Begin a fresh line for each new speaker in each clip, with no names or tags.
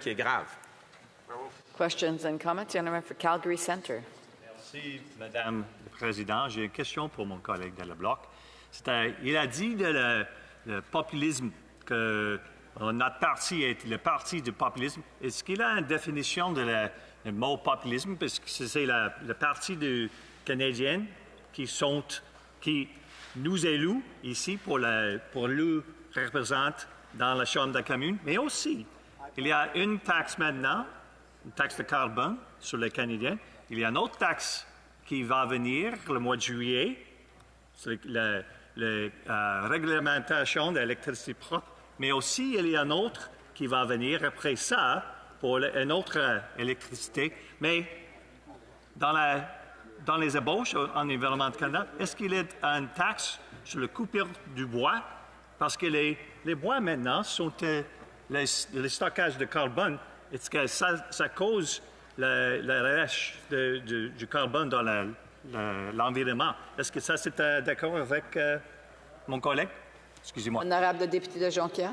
qui est grave.
Questions and comments? The gentleman for Calgary Centre.
Merci, Madame la Présidente. J'ai une question pour mon collègue de le Bloc. Il a dit le populisme, que notre parti est le parti du populisme. Est-ce qu'il a une définition de le mot populisme? Parce que c'est le parti canadien qui nous élus ici pour le représenter dans la Chambre des communes, mais aussi, il y a une taxe maintenant, une taxe de carbone sur les Canadiens. Il y a une autre taxe qui va venir le mois de juillet, c'est la réglementation de l'électricité propre, mais aussi il y a une autre qui va venir après ça pour une autre électricité. Mais dans les ébauches en Environnement Canada, est-ce qu'il y a une taxe sur le coupure du bois? Parce que les bois maintenant sont le stockage de carbone. Est-ce que ça cause la relâche du carbone dans l'environnement? Est-ce que ça, c'est d'accord avec mon collègue? Excusez-moi.
Honorable député de Jonquière.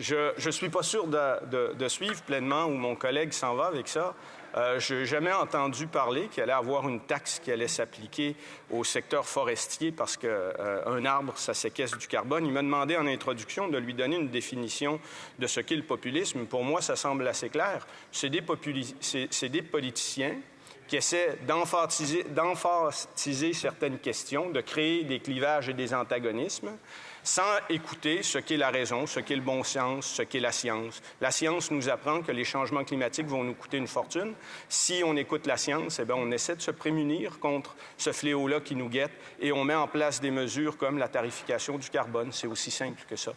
Je ne suis pas sûr de suivre pleinement où mon collègue s'en va avec ça. Je n'ai jamais entendu parler qu'il allait avoir une taxe qui allait s'appliquer au secteur forestier parce qu'un arbre, ça séquestre du carbone. Il m'a demandé en introduction de lui donner une définition de ce qu'est le populisme. Pour moi, ça semble assez clair. C'est des politiciens qui essaient d'emphasiser certaines questions, de créer des clivages et des antagonismes, sans écouter ce qu'est la raison, ce qu'est le bon sens, ce qu'est la science. La science nous apprend que les changements climatiques vont nous coûter une fortune. Si on écoute la science, on essaie de se prémunir contre ce fléau-là qui nous guette et on met en place des mesures comme la tarification du carbone. C'est aussi simple que ça.